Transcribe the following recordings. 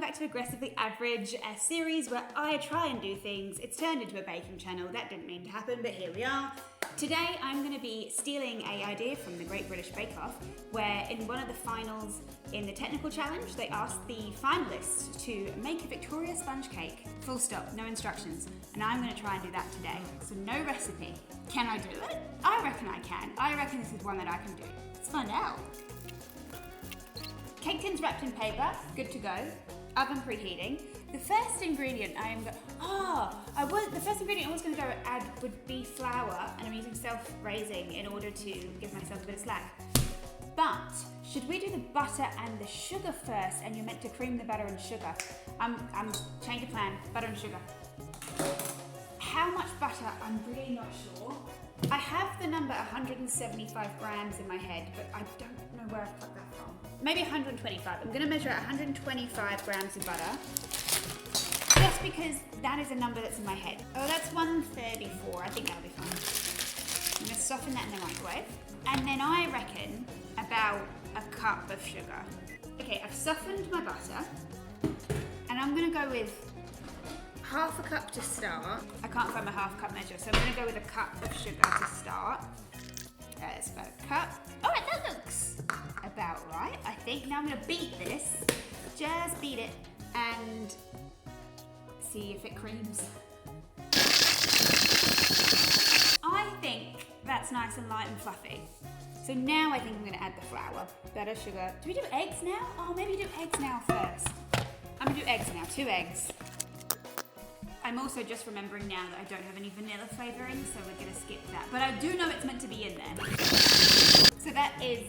back to Aggressively Average, a series where I try and do things. It's turned into a baking channel. That didn't mean to happen, but here we are. Today I'm going to be stealing an idea from the Great British Bake Off, where in one of the finals in the technical challenge, they asked the finalists to make a Victoria sponge cake. Full stop, no instructions. And I'm going to try and do that today. So no recipe. Can I do it? I reckon I can. I reckon this is one that I can do. Let's find out. Cake tin's wrapped in paper, good to go. Oven preheating. The first ingredient the first ingredient I was going to go add would be flour, and I'm using self-raising in order to give myself a bit of slack. But should we do the butter and the sugar first? And you're meant to cream the butter and sugar. I'm change of plan. Butter and sugar. How much butter? I'm really not sure. I have the number 175 grams in my head, but I don't know where I got that from. Maybe 125. I'm going to measure 125 grams of butter, just because that is a number that's in my head. Oh, that's 134. I think that'll be fine. I'm going to soften that in the microwave. And then I reckon about a cup of sugar. Okay, I've softened my butter, and I'm going to go with half a cup to start. I can't find my half cup measure, so I'm going to go with a cup of sugar to start. That's about a cup. Alright, that looks about right, I think. Now I'm going to beat this. Just beat it and see if it creams. I think that's nice and light and fluffy. So now I think I'm going to add the flour, butter, sugar. Do we do eggs now? Oh, maybe do eggs now first. I'm going to do eggs now, 2 eggs. I'm also just remembering now that I don't have any vanilla flavouring, so we're going to skip that. But I do know it's meant to be in there. So that is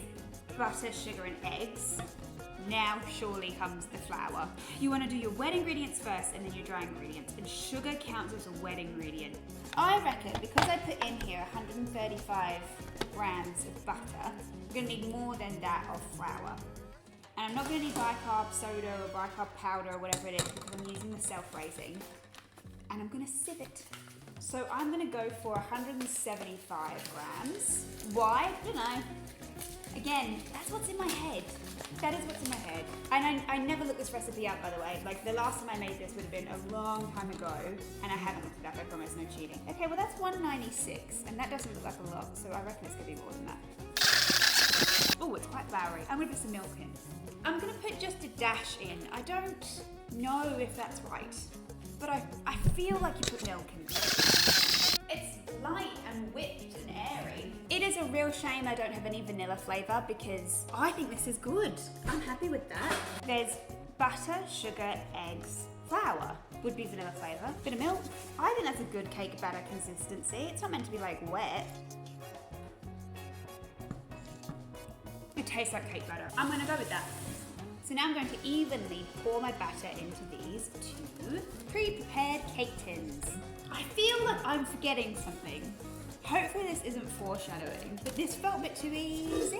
butter, sugar and eggs. Now surely comes the flour. You want to do your wet ingredients first and then your dry ingredients. And sugar counts as a wet ingredient. I reckon because I put in here 135 grams of butter, I'm going to need more than that of flour. And I'm not going to need bicarb soda or bicarb powder or whatever it is because I'm using the self-raising. And I'm going to sieve it. So I'm going to go for 175 grams. Why? I don't know. Again, that's what's in my head. That is what's in my head. And I never looked this recipe up, by the way. Like, the last time I made this would have been a long time ago, and I haven't looked it up, I promise, no cheating. Okay, well that's 196, and that doesn't look like a lot, so I reckon it's going to be more than that. Oh, it's quite floury. I'm going to put some milk in. I'm going to put just a dash in. I don't know if that's right, but I feel like you put milk in. It's light and whipped and airy. It is a real shame I don't have any vanilla flavour because I think this is good. I'm happy with that. There's butter, sugar, eggs, flour would be vanilla flavour. Bit of milk. I think that's a good cake batter consistency. It's not meant to be like wet. It tastes like cake batter. I'm going to go with that. So now I'm going to evenly pour my batter into these 2 pre-prepared cake tins. I feel like I'm forgetting something. Hopefully this isn't foreshadowing, but this felt a bit too easy.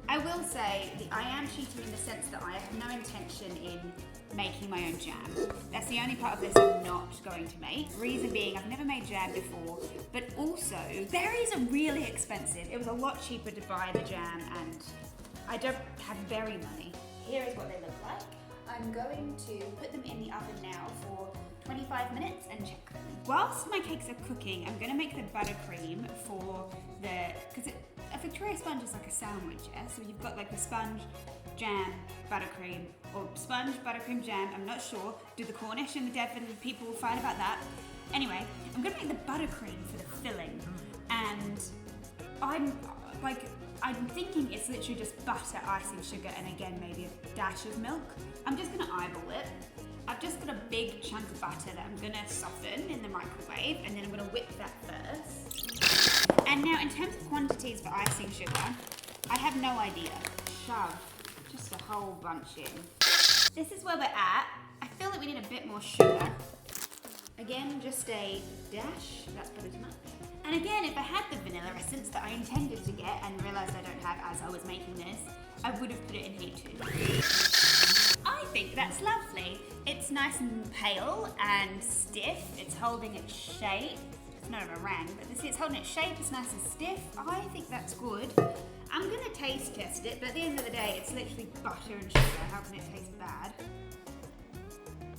I will say that I am cheating in the sense that I have no intention in making my own jam. That's the only part of this I'm not going to make. Reason being, I've never made jam before, but also berries are really expensive. It was a lot cheaper to buy the jam, and I don't have berry money. Here is what they look like. I'm going to put them in the oven now for 25 minutes and check them. Whilst my cakes are cooking, I'm going to make the buttercream for because a Victoria sponge is like a sandwich, yeah? So you've got like the sponge, jam, buttercream, or sponge, buttercream, jam, I'm not sure. Do the Cornish and the Devon people fight about that. Anyway, I'm going to make the buttercream for the filling, and I'm thinking it's literally just butter, icing, sugar, and again maybe a dash of milk. I'm just going to eyeball it. I've just got a big chunk of butter that I'm going to soften in the microwave, and then I'm going to whip that first. And now in terms of quantities for icing sugar, I have no idea. Shove just a whole bunch in. This is where we're at. I feel like we need a bit more sugar. Again, just a dash. That's probably too much. And again, if I had the vanilla essence that I intended to get and realised I don't have as I was making this, I would have put it in here too. I think that's lovely. It's nice and pale and stiff. It's holding its shape. It's not a meringue, but it's holding its shape. It's nice and stiff. I think that's good. I'm gonna taste test it, but at the end of the day, it's literally butter and sugar. How can it taste bad?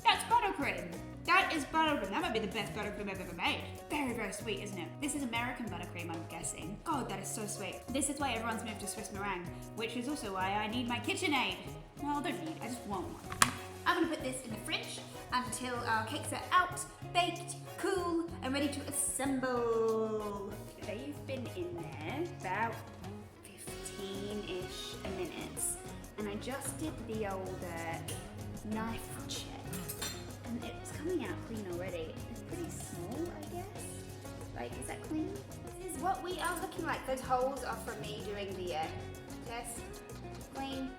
That's buttercream. That is buttercream. That might be the best buttercream I've ever made. Very, very sweet, isn't it? This is American buttercream, I'm guessing. God, that is so sweet. This is why everyone's moved to Swiss meringue, which is also why I need my KitchenAid. Well, I don't need, I just want one. I'm gonna put this in the fridge until our cakes are out, baked, cool, and ready to assemble. They've been in there about 15-ish minutes, and I just did the old knife check, and it's coming out clean already. It's pretty small, I guess. Like, is that clean? This is what we are looking like. Those holes are from me doing the test. Clean.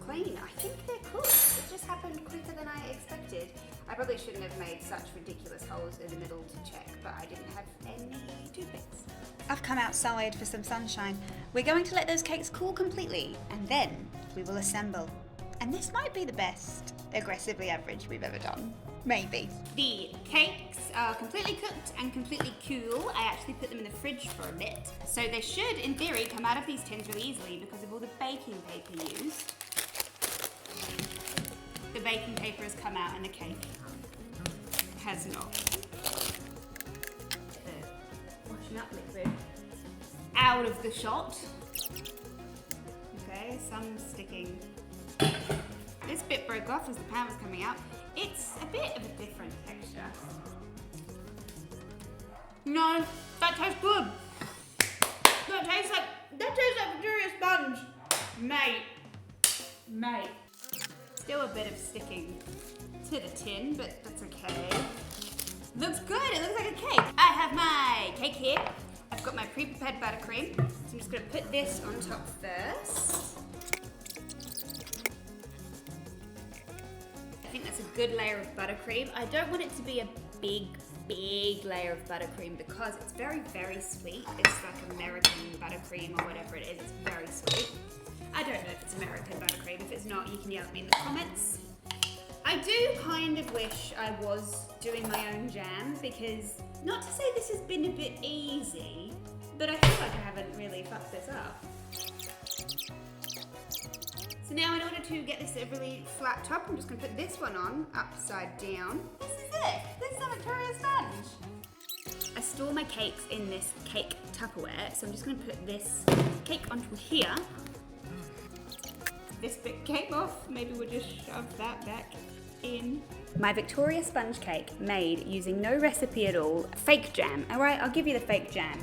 Clean. I think they're cooked. It just happened quicker than I expected. I probably shouldn't have made such ridiculous holes in the middle to check, but I didn't have any toothpicks. I've come outside for some sunshine. We're going to let those cakes cool completely, and then we will assemble. And this might be the best aggressively average we've ever done. Maybe. The cakes are completely cooked and completely cool. I actually put them in the fridge for a bit. So they should, in theory, come out of these tins really easily because of all the baking paper used. The baking paper has come out and the cake has not. The washing up liquid out of the shot. Okay, some sticking. This bit broke off as the pan was coming out. It's a bit of a different texture. No, that tastes good. That tastes like Victoria sponge. Mate. Still a bit of sticking to the tin, but that's okay. Looks good, it looks like a cake. I have my cake here. I've got my pre-prepared buttercream. So I'm just gonna put this on top first. I think that's a good layer of buttercream. I don't want it to be a big layer of buttercream because it's very, very sweet. It's like American buttercream or whatever it is. It's very sweet. I don't know if it's American buttercream. If it's not, you can yell at me in the comments. I do kind of wish I was doing my own jam because, not to say this has been a bit easy, but I feel like I haven't really fucked this up. So now in order to get this a really flat top, I'm just going to put this one on, upside down. This is it. This is a Victoria sponge. I store my cakes in this cake Tupperware, so I'm just going to put this cake onto here. This bit came off, maybe we'll just shove that back in. My Victoria sponge cake made using no recipe at all, fake jam. All right, I'll give you the fake jam.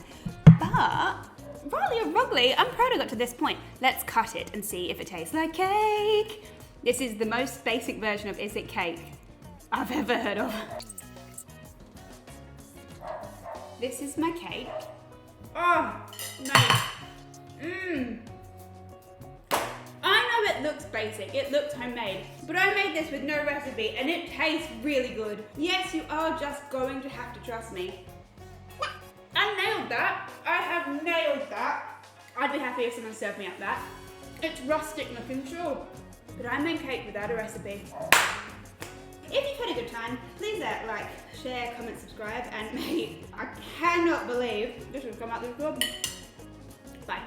But, rightly or wrongly, I'm proud I got to this point. Let's cut it and see if it tastes like cake. This is the most basic version of is it cake I've ever heard of. This is my cake. Oh, nice. I know it looks basic, it looks homemade, but I made this with no recipe and it tastes really good. Yes, you are just going to have to trust me. I nailed that. I have nailed that. I'd be happy if someone served me up that. It's rustic looking, sure, but I made cake without a recipe. If you've had a good time, please like, share, comment, subscribe, and mate, I cannot believe this has come out this good. Bye.